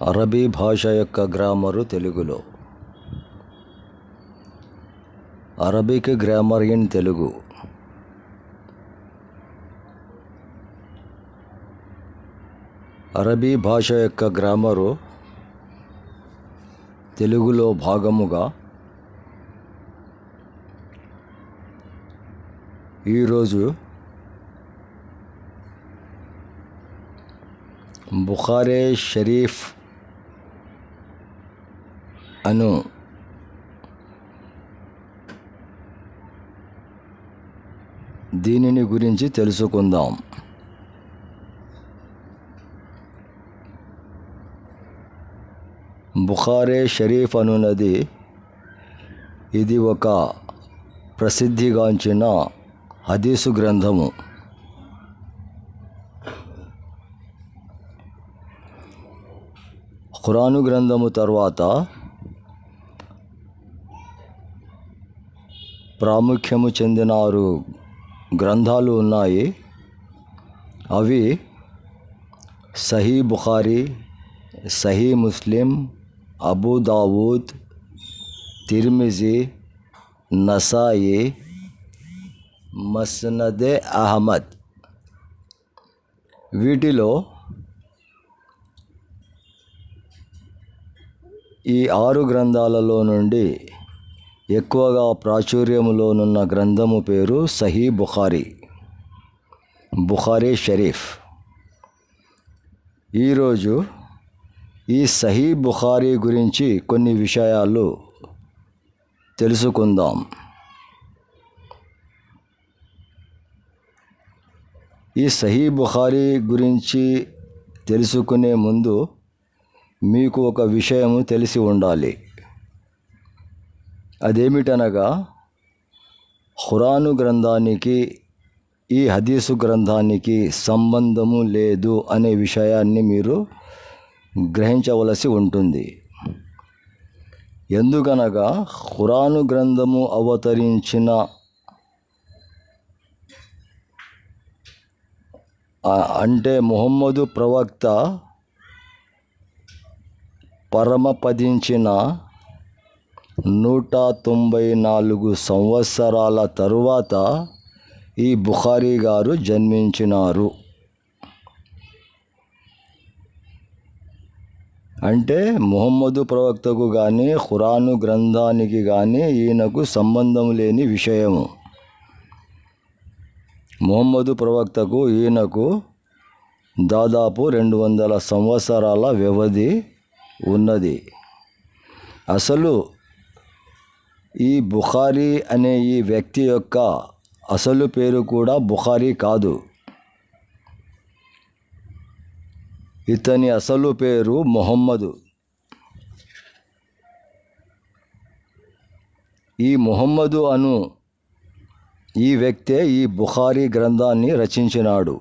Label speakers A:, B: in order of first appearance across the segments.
A: అరబీ భాష యొక్క గ్రామరు తెలుగులో. Arabic grammar in Telugu. అరబీ భాష యొక్క గ్రామరు తెలుగులో భాగముగా ఈరోజు బుఖారీ షరీఫ్ అను దీనిని గురించి తెలుసుకుందాం. బుఖారీ షరీఫ్ అనున్నది ఇది ఒక ప్రసిద్ధిగాంచిన హదీసు గ్రంథము. ఖురాను గ్రంథము తర్వాత ప్రాముఖ్యము చెందిన 6 గ్రంథాలు ఉన్నాయి. అవి సహీ బుఖారీ, సహీ ముస్లిం, అబూ దావూద్, తిర్మిజీ, నసాయి, మస్నదే అహ్మద్. వీటిలో ఈ 6 గ్రంథాలలో నుండి ఎక్కువగా ప్రాచుర్యములోనున్న గ్రంథము పేరు సహీ బుఖారీ, బుఖారీ షరీఫ్. ఈరోజు ఈ సహీ బుఖారీ గురించి కొన్ని విషయాలు తెలుసుకుందాం. ఈ సహీ బుఖారీ గురించి తెలుసుకునే ముందు మీకు ఒక విషయము తెలిసి ఉండాలి. అదేమిటనగా ఖురాను గ్రంథానికి ఈ హదీసు గ్రంథానికి సంబంధము లేదు అనే విషయాన్ని మీరు గ్రహించవలసి ఉంటుంది. ఎందుకనగా ఖురాను గ్రంథము అవతరించిన అంటే ముహమ్మదు ప్రవక్త పరమపదించిన 194 సంవత్సరాల తరువాత ఈ బుఖారీ గారు జన్మించినారు. అంటే ముహమ్మదు ప్రవక్తకు కానీ ఖురాను గ్రంథానికి కానీ ఈయనకు సంబంధం లేని విషయము. ముహమ్మదు ప్రవక్తకు ఈయనకు దాదాపు 200 సంవత్సరాల వ్యవధి ఉన్నది. అసలు ఈ బుఖారీ అనే ఈ వ్యక్తి యొక్క అసలు పేరు కూడా బుఖారీ కాదు. ఇతని అసలు పేరు ముహమ్మదు. ఈ ముహమ్మదు అను ఈ వ్యక్తే ఈ బుఖారీ గ్రంథాన్ని రచించినాడు.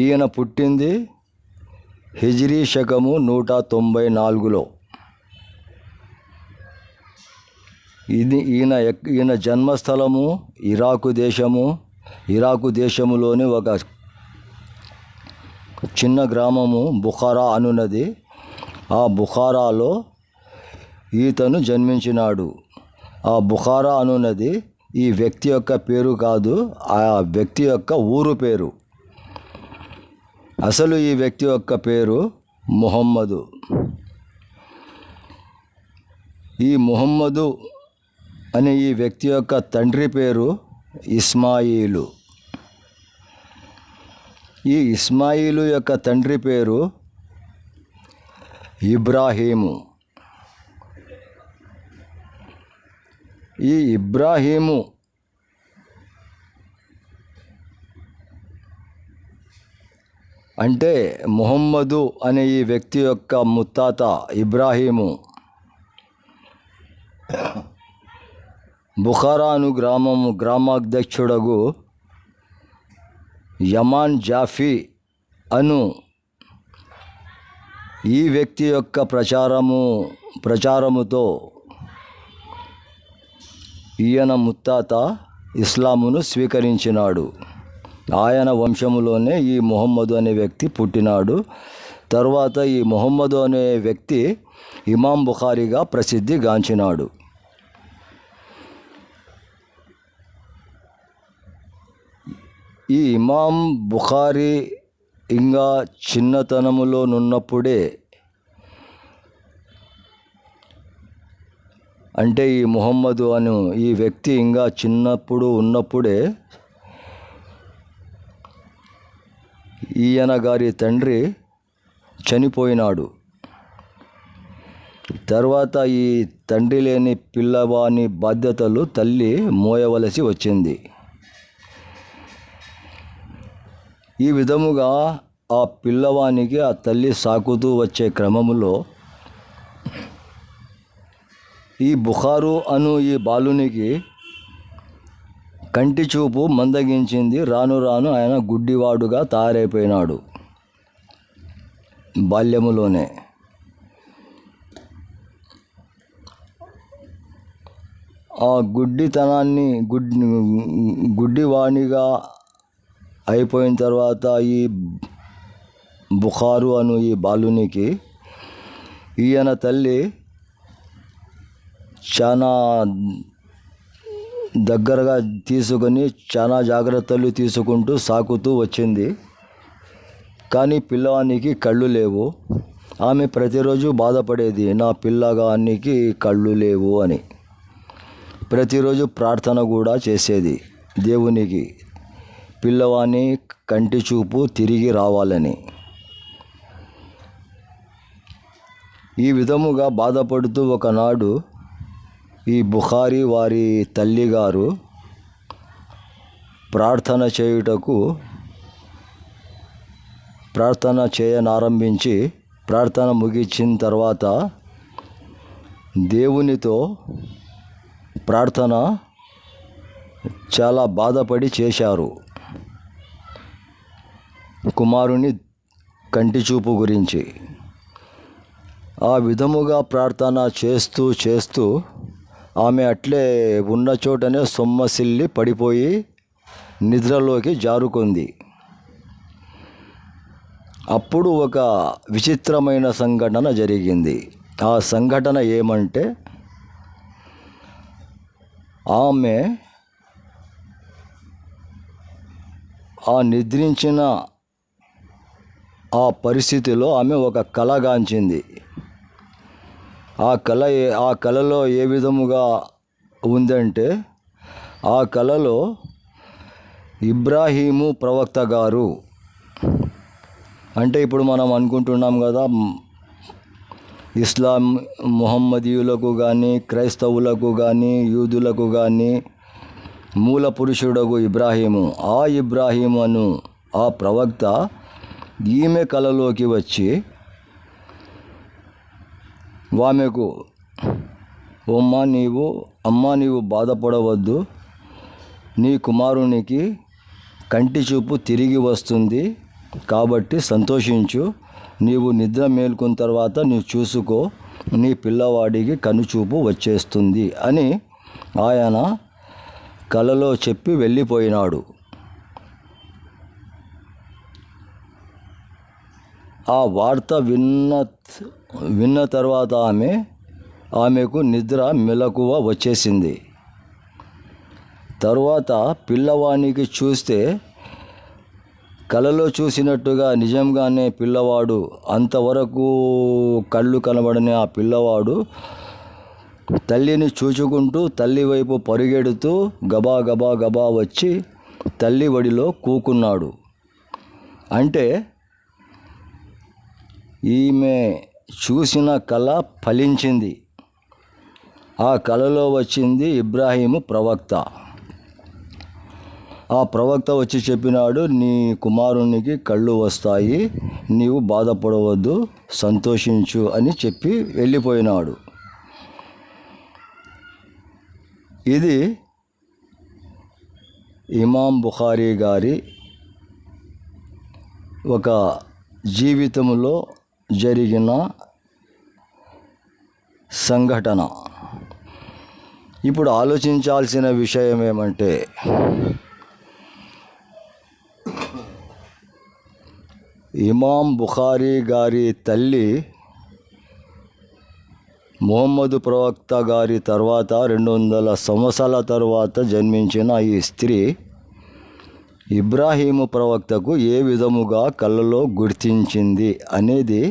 A: ఈయన పుట్టింది హిజ్రీ శకము 194లో. ఈయన జన్మస్థలము ఇరాకు దేశము. ఇరాకు దేశములోని ఒక చిన్న గ్రామము బుఖారా అనున్నది. ఆ బుఖారాలో ఈతను జన్మించినాడు. ఆ బుఖారా అనున్నది ఈ వ్యక్తి యొక్క పేరు కాదు, ఆ వ్యక్తి యొక్క ఊరు పేరు. అసలు ఈ వ్యక్తి యొక్క పేరు ముహమ్మదు. ఈ ముహమ్మదు అనే ఈ వ్యక్తి యొక్క తండ్రి పేరు ఇస్మాయిలు. ఈ ఇస్మాయిలు యొక్క తండ్రి పేరు ఇబ్రాహీము. ఈ ఇబ్రాహీము అంటే ముహమ్మదు అనే ఈ వ్యక్తి యొక్క ముత్తాత ఇబ్రాహీము బుఖారాను గ్రామాధ్యక్షుడగు యమాన్ జాఫీ అను ఈ వ్యక్తి యొక్క ప్రచారముతో ఈయన ముత్తాత ఇస్లామును స్వీకరించినాడు. ఆయన వంశములోనే ఈ ముహమ్మదు అనే వ్యక్తి పుట్టినాడు. తర్వాత ఈ ముహమ్మదు అనే వ్యక్తి ఇమాం బుఖారీగా ప్రసిద్ధిగాంచినాడు. ఈ ఇమాం బుఖారీ ఇంకా చిన్నతనములో నున్నప్పుడే, అంటే ఈ ముహమ్మదు అను ఈ వ్యక్తి ఇంకా చిన్నప్పుడు ఉన్నప్పుడే ఈయన గారి తండ్రి చనిపోయినాడు. తర్వాత ఈ తండ్రి లేని పిల్లవాని బాధ్యతలు తల్లి మోయవలసి వచ్చింది. ఈ విధముగా ఆ పిల్లవానికి ఆ తల్లి సాకుతూ వచ్చే క్రమములో ఈ బుఖారు అను ఈ బాలునికి కంటి చూపు మందగించింది. రాను రాను ఆయన గుడ్డివాడుగా తయారైపోయినాడు బాల్యములోనే. ఆ గుడ్డితనాన్ని గుడ్డివాణిగా అయిపోయిన తర్వాత ఈ బుఖారు అను ఈ బాలునికి ఈయన తల్లి చాలా దగ్గరగా తీసుకొని చాలా జాగ్రత్తలు తీసుకుంటూ సాకుతూ వచ్చింది. కానీ పిల్లవానికి కళ్ళు లేవు. ఆమె ప్రతిరోజు బాధపడేది, నా పిల్లగానికి కళ్ళు లేవు అని. ప్రతిరోజు ప్రార్థన కూడా చేసేది దేవునికి, పిల్లవాని కంటి చూపు తిరిగి రావాలని. ఈ విధముగా బాధపడుతూ ఒకనాడు ఈ బుఖారీ వారి తల్లిగారు ప్రార్థన చేయనారంభించి, ప్రార్థన ముగించిన తర్వాత దేవునితో ప్రార్థన చాలా బాధపడి చేశారు. కుమారుని కంటి చూపు గురించి ఆ విధముగా ప్రార్థన చేస్తూ చేస్తూ ఆమె అట్లే ఉన్న చోటనే సొమ్మసిల్లి పడిపోయి నిద్రలోకి జారుకుంది. అప్పుడు ఒక విచిత్రమైన సంఘటన జరిగింది. ఆ సంఘటన ఏమంటే, ఆమె ఆ నిద్రించిన ఆ పరిస్థితిలో ఆమె ఒక కలగాంచింది. ఆ కలలో ఏ విధముగా ఉందంటే, ఆ కలలో ఇబ్రాహీము ప్రవక్త గారు, అంటే ఇప్పుడు మనం అనుకుంటున్నాం కదా, ఇస్లాం ముహమ్మదీయులకు కానీ, క్రైస్తవులకు కానీ, యూదులకు కానీ మూల పురుషుడగు ఇబ్రాహీము, ఆ ఇబ్రాహీము అను ఆ ప్రవక్త ఈమె కలలోకి వచ్చి ఆమెకు, అమ్మా నీవు బాధపడవద్దు, నీ కుమారునికి కంటి చూపు తిరిగి వస్తుంది కాబట్టి సంతోషించు, నీవు నిద్ర మేల్కొన్న తర్వాత నీవు చూసుకో, నీ పిల్లవాడికి కనుచూపు వచ్చేస్తుంది అని ఆయన కలలో చెప్పి వెళ్ళిపోయినాడు. ఆ వార్త విన్న తర్వాత ఆమెకు నిద్ర మెలకువ వచ్చేసింది. తరువాత పిల్లవానికి చూస్తే కలలో చూసినట్టుగా నిజంగానే పిల్లవాడు, అంతవరకు కళ్ళు కనబడని ఆ పిల్లవాడు తల్లిని చూచుకుంటూ తల్లి వైపు పరుగెడుతూ గబా గబా గబా వచ్చి తల్లి ఒడిలో కూకున్నాడు. అంటే ఈమె చూసిన కళ ఫలించింది. ఆ కళలో వచ్చింది ఇబ్రాహీము ప్రవక్త. ఆ ప్రవక్త వచ్చి చెప్పినాడు, నీ కుమారునికి కళ్ళు వస్తాయి, నీవు బాధపడవద్దు, సంతోషించు అని చెప్పి వెళ్ళిపోయినాడు. ఇది ఇమాం బుఖారీ గారి ఒక జీవితంలో జరిగిన సంఘటన. ఇప్పుడు ఆలోచించాల్సిన విషయం ఏమంటే, ఇమాం బుఖారీ గారి తల్లి ముహమ్మదు ప్రవక్త గారి తర్వాత 200 సంవత్సరాల తర్వాత జన్మించిన ఈ స్త్రీ ఇబ్రాహీము ప్రవక్తకు ఏ విధముగా కళ్ళలో గుర్తించింది అనేది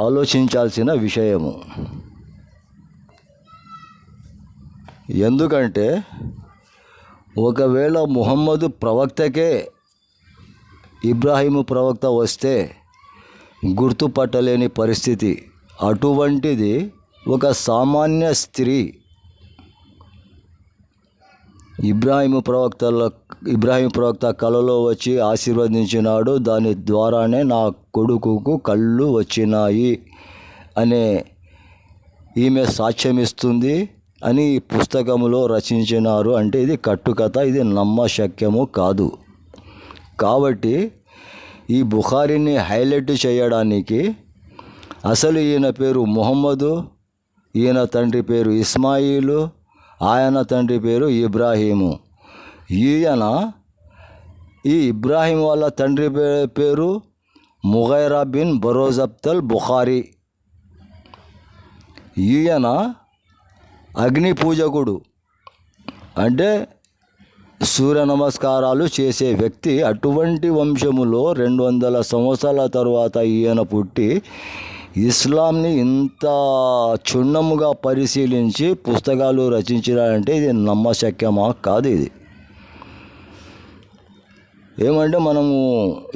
A: ఆలోచించాల్సిన విషయము. ఎందుకంటే ఒకవేళ ముహమ్మదు ప్రవక్తకే ఇబ్రాహీము ప్రవక్త వస్తే గుర్తుపట్టలేని పరిస్థితి. అటువంటిది ఒక సామాన్య స్త్రీ ఇబ్రాహీం ప్రవక్త కలలో వచ్చి ఆశీర్వదించినాడు, దాని ద్వారానే నా కొడుకుకు కళ్ళు వచ్చినాయి అనే ఈమె సాక్ష్యమిస్తుంది అని ఈ పుస్తకంలో రచించినారు. అంటే ఇది కట్టుకథ, ఇది నమ్మశక్యము కాదు. కాబట్టి ఈ బుఖారీని హైలైట్ చేయడానికి అసలు ఈయన పేరు ముహమ్మదు, ఈయన తండ్రి పేరు ఇస్మాయిలు, ఆయన తండ్రి పేరు ఇబ్రాహీము. ఈ ఇబ్రాహీం వాళ్ళ తండ్రి పేరు ముగైరా బిన్ బరోజబ్తల్ బుఖారీ. ఈయన అగ్ని పూజకుడు, అంటే సూర్య నమస్కారాలు చేసే వ్యక్తి. అటువంటి వంశములో 200 సంవత్సరాల తర్వాత ఈయన పుట్టి ఇస్లాంని ఇంత క్షుణ్ణముగా పరిశీలించి పుస్తకాలు రచించారంటే ఇది నమ్మశక్యమా కాదు. ఇది ఏమంటే మనము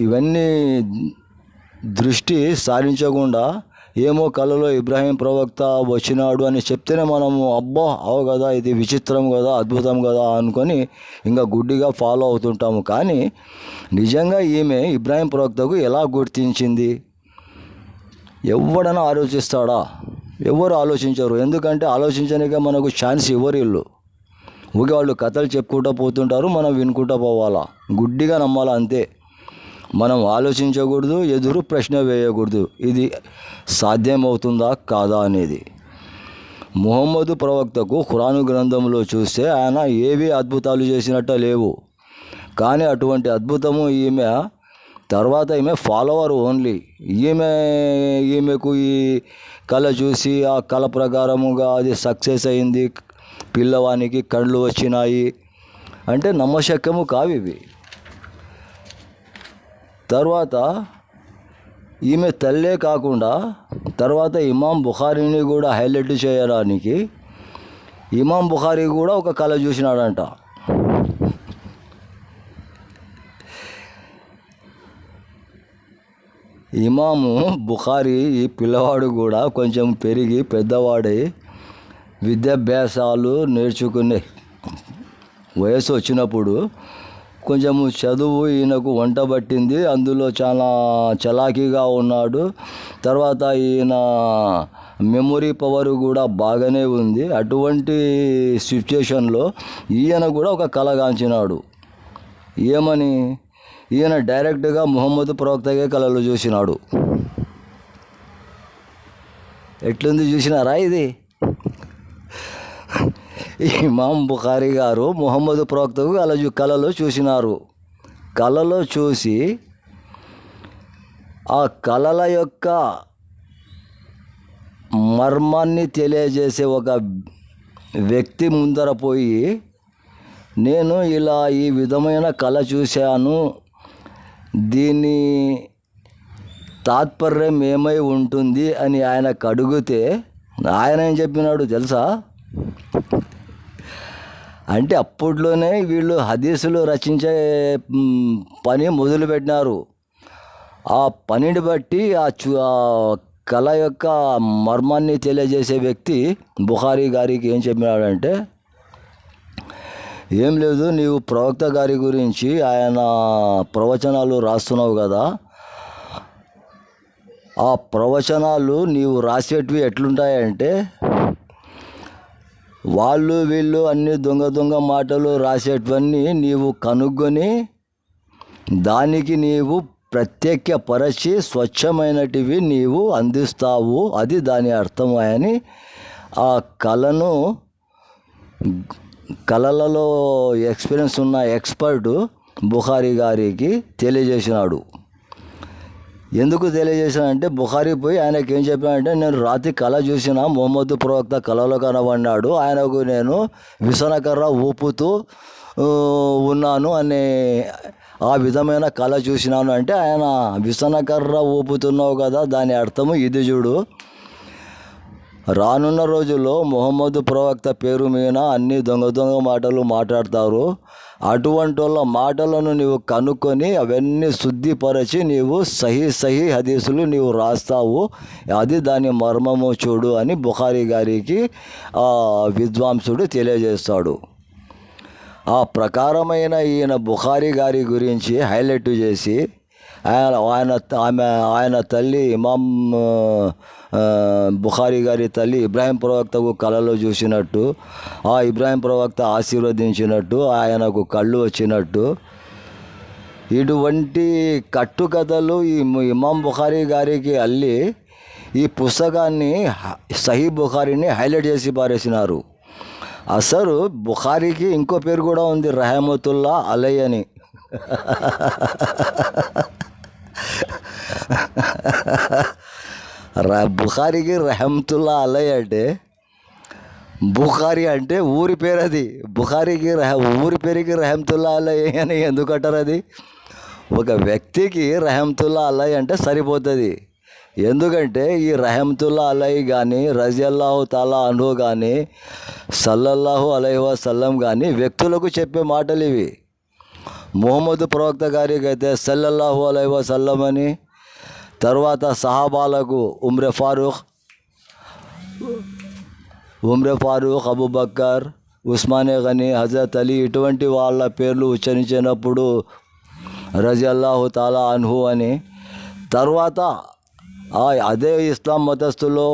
A: ఇవన్నీ దృష్టి సారించకుండా ఏమో కళలో ఇబ్రాహీం ప్రవక్త వచ్చినాడు అని చెప్తేనే మనము అబ్బా అవు కదా, ఇది విచిత్రం కదా, అద్భుతం కదా అనుకొని ఇంకా గుడ్డిగా ఫాలో అవుతుంటాము. కానీ నిజంగా ఈమె ఇబ్రాహీం ప్రవక్తకు ఎలా గుర్తించింది? ఎవడైనా ఆలోచిస్తాడా? ఎవరు ఆలోచించరు. ఎందుకంటే ఆలోచించడానికే మనకు ఛాన్స్ ఇవ్వరు వీళ్ళు. ఊగే వాళ్ళు కథలు చెప్పుకుంటూ పోతుంటారు, మనం వినుకుంటూ పోవాలా, గుడ్డిగా నమ్మాలా అంతే. మనం ఆలోచించకూడదు, ఎదురు ప్రశ్న వేయకూడదు. ఇది సాధ్యమవుతుందా కాదా అనేది. ముహమ్మదు ప్రవక్తకు ఖురాను గ్రంథంలో చూస్తే ఆయన ఏవి అద్భుతాలు చేసినట్టు లేవు. కానీ అటువంటి అద్భుతము ఈమె ఫాలోవర్ ఓన్లీ. ఈమెకు ఈ కళ చూసి ఆ కళ ప్రకారముగా అది సక్సెస్ అయింది, పిల్లవానికి కళ్ళు వచ్చినాయి అంటే నమ్మశక్యము కావు ఇవి. తర్వాత ఈమె తల్లే కాకుండా తర్వాత ఇమాం బుఖారీని కూడా హైలైట్ చేయడానికి ఇమాం బుఖారీ కూడా ఒక కళ చూసినాడంట. ఇమాము బుఖారీ ఈ పిల్లవాడు కూడా కొంచెం పెరిగి పెద్దవాడై విద్యాభ్యాసాలు నేర్చుకునే వయసు వచ్చినప్పుడు కొంచెము చదువు ఈయనకు వంట పట్టింది. అందులో చాలా చలాకీగా ఉన్నాడు. తర్వాత ఈయన మెమొరీ పవర్ కూడా బాగానే ఉంది. అటువంటి సిచ్యుయేషన్లో ఈయన కూడా ఒక కలగాంచినాడు. ఏమని? ఈయన డైరెక్ట్గా ముహమ్మద్ ప్రవక్తగే కళలు చూసినాడు. ఎట్లుంది చూసినారా? ఇది ఇమాం బుఖారీ గారు ముహమ్మద్ ప్రవక్తకు కళలో చూసినారు. కళలో చూసి ఆ కళల యొక్క మర్మాన్ని తెలియజేసే ఒక వ్యక్తి ముందర పోయి, నేను ఇలా ఈ విధమైన కళ చూశాను, దీని తాత్పర్యం ఏమై ఉంటుంది అని ఆయనకు అడిగితే ఆయన ఏం చెప్పినాడు తెలుసా? అంటే అప్పట్లోనే వీళ్ళు హదీసులు రచించే పని మొదలుపెట్టినారు. ఆ పనిని బట్టి ఆ కళ యొక్క మర్మాన్ని తెలియజేసే వ్యక్తి బుఖారీ గారికి ఏం చెప్పినాడంటే, ఏం లేదు, నీవు ప్రవక్త గారి గురించి ఆయన ప్రవచనాలు రాస్తున్నావు కదా, ఆ ప్రవచనాలు నీవు రాసేటివి ఎట్లుంటాయంటే వాళ్ళు వీళ్ళు అన్ని దొంగ మాటలు రాసేటివన్నీ నీవు కనుగొని దానికి నీవు ప్రత్యేకపరచి స్వచ్ఛమైనటివి నీవు అందిస్తావు, అది దాని అర్థమని ఆ కళలలో ఎక్స్పీరియన్స్ ఉన్న ఎక్స్పర్టు బుఖారీ గారికి తెలియజేసినాడు. ఎందుకు తెలియజేశానంటే బుఖారీ పోయి ఆయనకి ఏం చెప్పానంటే, నేను రాత్రి కళ చూసిన మొహమ్మద్ ప్రవక్త కళలో కనబడినాడు, ఆయనకు నేను విసనకర్ర ఊపుతూ ఉన్నాను అనే ఆ విధమైన కళ చూసినాను అంటే, ఆయన విసనకర్ర ఊపుతున్నావు కదా, దాని అర్థము ఇది చూడు, రానున్న రోజుల్లో మొహమ్మద్ ప్రవక్త పేరు మీద అన్ని దొంగ మాటలు మాట్లాడతారు. అటువంటి వాళ్ళ మాటలను నీవు కనుక్కొని అవన్నీ శుద్ధిపరచి నీవు సహీ హదీసులు నీవు రాస్తావు, అది దాని మర్మము చూడు అని బుఖారీ గారికి ఆ విద్వాంసుడు తెలియజేస్తాడు. ఆ ప్రకారమైన ఈయన బుఖారీ గారి గురించి హైలైట్ చేసి ఆయన తల్లి ఇమాం బుఖారీ గారి తల్లి ఇబ్రాహీం ప్రవక్తకు కలలో చూసినట్టు, ఆ ఇబ్రాహీం ప్రవక్త ఆశీర్వదించినట్టు, ఆయనకు కళ్ళు వచ్చినట్టు, ఇటువంటి కట్టుకథలు ఈ ఇమాం బుఖారీ గారికి అల్లి ఈ పుస్తకాన్ని సహీ బుఖారీని హైలైట్ చేసి పారేసినారు. అసలు బుఖారీకి ఇంకో పేరు కూడా ఉంది, రహమతుల్లా అలై అని. బుఖారీకి రహమతుల్లా అలై అంటే, బుఖారీ అంటే ఊరి పేరు, అది బుఖారీకి ఊరి పేరుకి రహమతుల్లా అలై అని ఎందుకు అంటారు? అది ఒక వ్యక్తికి రహమతుల్లా అలై అంటే సరిపోతుంది. ఎందుకంటే ఈ రహమతుల్లా అలై కానీ, రజియల్లాహు తాలా అన్హు కానీ, సల్లల్లాహు అలైహి వసల్లం కానీ వ్యక్తులకు చెప్పే మాటలు ఇవి. ముహమ్మద్ ప్రవక్త గారికి అయితే సల్లల్లాహు అలైహి వసల్లం అని, తర్వాత సహాబాలకు ఉమ్రే ఫారూక్, అబూబక్కర్, ఉస్మానే గని, హజరత్ అలీ, ఇటువంటి వాళ్ళ పేర్లు ఉచ్చరించినప్పుడు రజియల్లాహు తాలా అన్హు అని, తర్వాత అదే ఇస్లాం మతస్థులో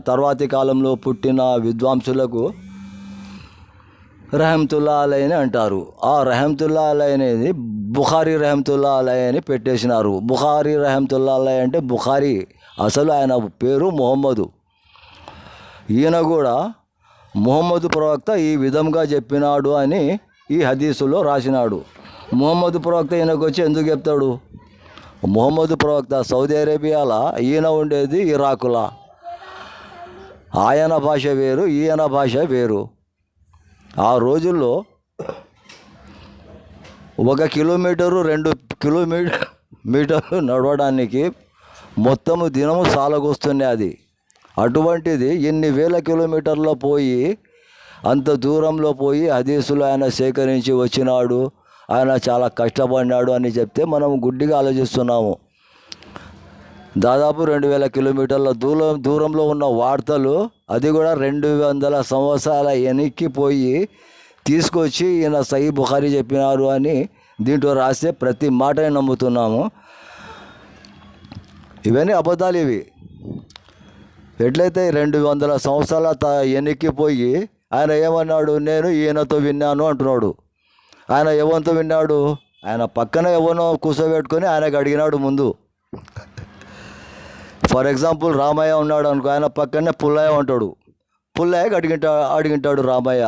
A: తర్వాతి కాలంలో పుట్టిన విద్వాంసులకు రహమతుల్లా అలై అని అంటారు. ఆ రహమతుల్లా అలై అనేది బుఖారీ రహమతుల్లా అలై అని పెట్టేసినారు. బుఖారీ రహమతుల్లా అలై అంటే బుఖారీ అసలు ఆయన పేరు ముహమ్మదు. ఈయన కూడా ముహమ్మద్ ప్రవక్త ఈ విధంగా చెప్పినాడు అని ఈ హదీసులో రాసినాడు. ముహమ్మద్ ప్రవక్త ఈయనకు వచ్చి ఎందుకు చెప్తాడు? ముహమ్మద్ ప్రవక్త సౌదీ అరేబియాలో, ఈయన ఉండేది ఇరాకులా. ఆయన భాష వేరు, ఈయన భాష వేరు. ఆ రోజుల్లో 1 కిలోమీటరు 2 కిలోమీటర్లు నడవడానికి మొత్తము దినము సాలగొస్తుంది అది. అటువంటిది ఎన్ని వేల కిలోమీటర్లో పోయి, అంత దూరంలో పోయి హదీసులు ఆయన సేకరించి వచ్చినాడు, ఆయన చాలా కష్టపడినాడు అని చెప్తే మనం గుడ్డిగా ఆలోచిస్తున్నాము. దాదాపు 2000 కిలోమీటర్ల దూరంలో ఉన్న వార్తలు, అది కూడా 200 సంవత్సరాల వెనక్కిపోయి తీసుకొచ్చి ఈయన సహీ బుఖారీ చెప్పినారు అని దీంట్లో రాస్తే ప్రతి మాటని నమ్ముతున్నాము. ఇవన్నీ అబద్ధాలు. ఇవి ఎట్లయితే 200 సంవత్సరాల వెనక్కిపోయి ఆయన ఏమన్నాడు, నేను ఈయనతో విన్నాను అంటున్నాడు. ఆయన ఎవరితో విన్నాడు? ఆయన పక్కన ఎవరినో కూర్చోబెట్టుకొని ఆయనకు అడిగినాడు ముందు. ఫర్ ఎగ్జాంపుల్ రామయ్య ఉన్నాడు అనుకో, ఆయన పక్కనే పుల్లయ్య ఉంటాడు. పుల్లయ్యకి అడిగింటాడు రామయ్య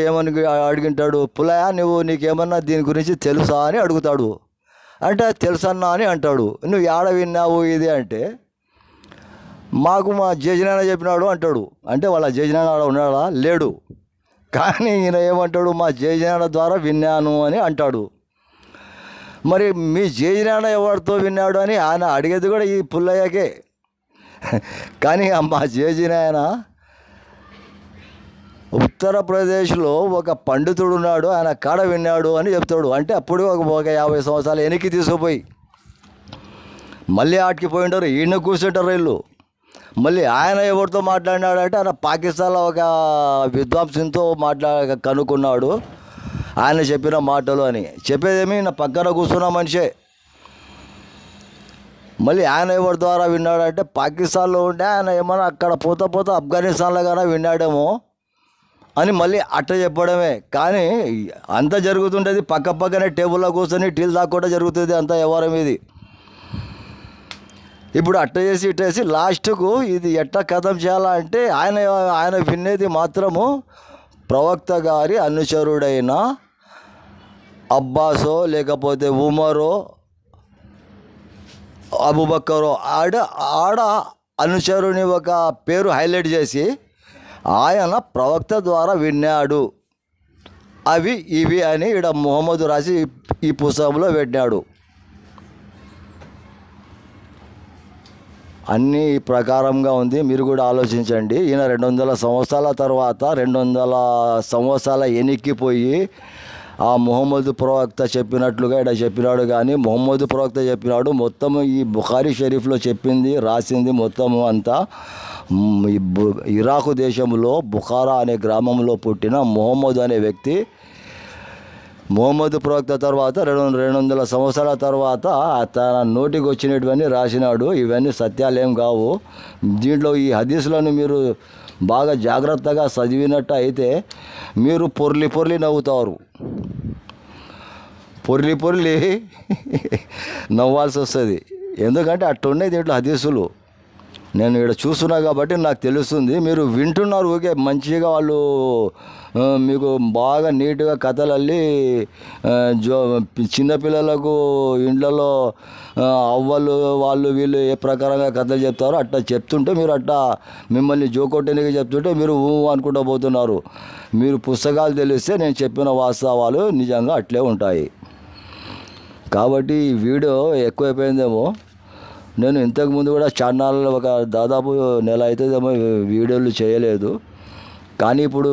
A: ఏమని అడిగింటాడు, పుల్లయ్య నీకేమన్నా దీని గురించి తెలుసా అని అడుగుతాడు. అంటే తెలుసన్నా అని అంటాడు. నువ్వు ఏడ విన్నావు ఇది అంటే, మాకు మా జేజనాయన చెప్పినాడు అంటాడు. అంటే వాళ్ళ జేజనాయన ఆడ ఉన్నాడా? లేడు. కానీ ఈయన ఏమంటాడు, మా జేజనాయన ద్వారా విన్నాను అని అంటాడు. మరి మీ జేజనాయన ఎవరితో విన్నాడు అని ఆయన అడిగేది కూడా ఈ పుల్లయ్యకే. కానీ మా జేజనాయన ఉత్తరప్రదేశ్లో ఒక పండితుడు ఉన్నాడు, ఆయన కాడ విన్నాడు అని చెప్తాడు. అంటే అప్పుడు ఒక 50 సంవత్సరాలు వెనక్కి తీసుకుపోయి మళ్ళీ ఆటికి పోయింటారు, ఈయన కూర్చుంటారు వీళ్ళు. మళ్ళీ ఆయన ఎవరితో మాట్లాడినాడంటే, ఆయన పాకిస్తాన్లో ఒక విద్వాంసునితో కనుక్కున్నాడు ఆయన చెప్పిన మాటలు అని. చెప్పేదేమి నా పక్కన కూర్చున్న మనిషే. మళ్ళీ ఆయన ఎవరి ద్వారా విన్నాడంటే, పాకిస్తాన్లో ఉండే ఆయన ఏమన్నా అక్కడ పోతా ఆఫ్ఘనిస్తాన్లో కానీ విన్నాడేమో అని మళ్ళీ అట్ట చెప్పడమే. కానీ అంతా జరుగుతుంటుంది పక్కనే టేబుల్లో కూర్చొని టీలు తాకుండా జరుగుతుంది అంతా వ్యవహారం ఇది. ఇప్పుడు అట్ట చేసి ఇట్ట చేసి లాస్ట్కు ఇది ఎట్ట కథం చేయాలా అంటే, ఆయన వినేది మాత్రము ప్రవక్త గారి అనుచరుడైన అబ్బాసో లేకపోతే ఉమరో అబూబక్కరో ఆడ అనుచరుని ఒక పేరు హైలైట్ చేసి ఆయన ప్రవక్త ద్వారా విన్నాడు అవి ఇవి అని ఇక్కడ ముహమ్మద్ రాసి ఈ పుస్తకంలో పెట్టినాడు. అన్నీ ఈ ప్రకారంగా ఉంది. మీరు కూడా ఆలోచించండి. ఈయన 200 సంవత్సరాల తర్వాత 200 సంవత్సరాల ఎనిక్కిపోయి ఆ ముహమ్మద్ ప్రవక్త చెప్పినట్లుగా ఇక్కడ చెప్పినాడు. కానీ ముహమ్మద్ ప్రవక్త చెప్పినాడు మొత్తము ఈ బుఖారీ షరీఫ్లో చెప్పింది రాసింది మొత్తము అంతా ఇరాకు దేశంలో బుఖారా అనే గ్రామంలో పుట్టిన ముహమ్మద్ అనే వ్యక్తి ముహమ్మద్ ప్రవక్త తర్వాత 200 సంవత్సరాల తర్వాత తన నోటికి వచ్చినటువన్నీ రాసినాడు. ఇవన్నీ సత్యాలేం కావు. దీంట్లో ఈ హదీసులను మీరు బాగా జాగ్రత్తగా చదివినట్టు అయితే మీరు పొర్లి నవ్వుతారు. పొర్లి నవ్వాల్సి వస్తుంది. ఎందుకంటే అట్టున్నాయి దీంట్లో హదీసులు. నేను ఇక్కడ చూస్తున్నా కాబట్టి నాకు తెలుస్తుంది. మీరు వింటున్నారు ఓకే, మంచిగా వాళ్ళు మీకు బాగా నీట్గా కథలు అల్లి చిన్నపిల్లలకు ఇండ్లలో అవ్వలు వాళ్ళు వీళ్ళు ఏ ప్రకారంగా కథలు చెప్తారో అట్లా చెప్తుంటే మీరు అట్లా మిమ్మల్ని జోకొట్టేందుకు చెప్తుంటే మీరు అనుకుంటూ పోతున్నారు. మీరు పుస్తకాలు తెలిస్తే నేను చెప్పిన వాస్తవాలు నిజంగా అట్లే ఉంటాయి. కాబట్టి ఈ వీడియో ఎక్కువైపోయిందేమో. నేను ఇంతకుముందు కూడా ఛానల్లో ఒక దాదాపు నెల అవుతుందేమో వీడియోలు చేయలేదు. కానీ ఇప్పుడు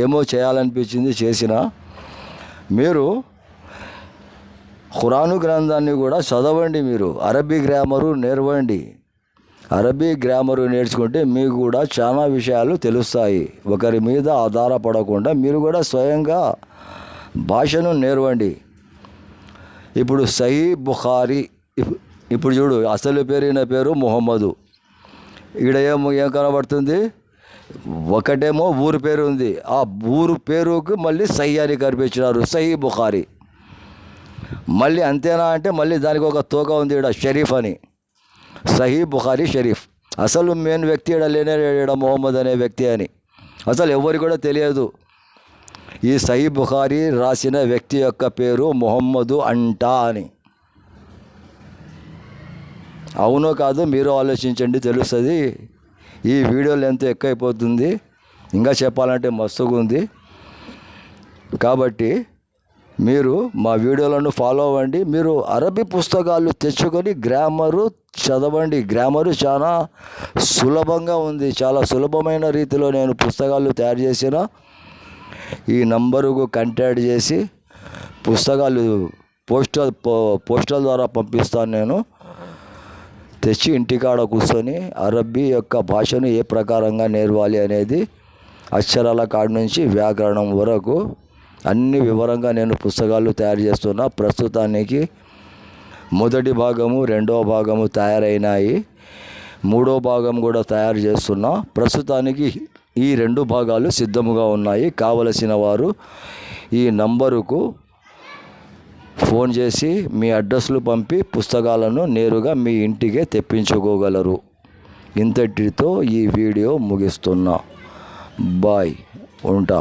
A: ఏమో చేయాలనిపించింది చేసిన. మీరు ఖురాను గ్రంథాన్ని కూడా చదవండి. మీరు అరబీ గ్రామరు నేర్వండి. అరబీ గ్రామరు నేర్చుకుంటే మీకు కూడా చాలా విషయాలు తెలుస్తాయి. ఒకరి మీద ఆధారపడకుండా మీరు కూడా స్వయంగా భాషను నేర్వండి. ఇప్పుడు సహీ బుఖారీ ఇప్పుడు చూడు, అసలు పేరు ముహమ్మదు. ఇక్కడ ఏం కనబడుతుంది? ఒకటేమో ఊరు పేరు ఉంది. ఆ ఊరు పేరుకు మళ్ళీ సహీ అని కనిపించినారు, సహీ బుఖారీ. మళ్ళీ అంతేనా అంటే మళ్ళీ దానికి ఒక తోక ఉంది ఇక్కడ, షరీఫ్ అని. సహీ బుఖారీ షరీఫ్. అసలు మెయిన్ వ్యక్తి ఇక్కడ లేనే ఇక్కడ ముహమ్మద్ అనే వ్యక్తి అని అసలు ఎవరికి కూడా తెలియదు. ఈ సహీ బుఖారీ రాసిన వ్యక్తి యొక్క పేరు ముహమ్మదు అంటా అని. అవునో కాదు మీరు ఆలోచించండి, తెలుస్తుంది. ఈ వీడియో లెంత్ ఎక్కువైపోతుంది, ఇంకా చెప్పాలంటే మస్తుగా ఉంది. కాబట్టి మీరు మా వీడియోలను ఫాలో అవ్వండి. మీరు అరబీ పుస్తకాలు తెచ్చుకొని గ్రామరు చదవండి. గ్రామరు చాలా సులభంగా ఉంది. చాలా సులభమైన రీతిలో నేను పుస్తకాలు తయారు చేసిన. ఈ నంబరుకు కాంటాక్ట్ చేసి పుస్తకాలు పోస్టల్ ద్వారా పంపిస్తాను. నేను తెచ్చి ఇంటికాడ కూర్చొని అరబ్బీ యొక్క భాషను ఏ ప్రకారంగా నేర్వాలి అనేది అక్షరాల కాడ నుంచి వ్యాకరణం వరకు అన్ని వివరంగా నేను పుస్తకాలు తయారు చేస్తున్నా. ప్రస్తుతానికి మొదటి భాగము రెండవ భాగము తయారైనాయి, మూడో భాగం కూడా తయారు చేస్తున్నా. ప్రస్తుతానికి ఈ 2 భాగాలు సిద్ధముగా ఉన్నాయి. కావలసిన వారు ఈ నంబరుకు ఫోన్ చేసి మీ అడ్రస్లు పంపి పుస్తకాలను నేరుగా మీ ఇంటికే తెప్పించుకోగలరు. ఇంతటితో ఈ వీడియో ముగిస్తున్నా. బాయ్, ఉంటా.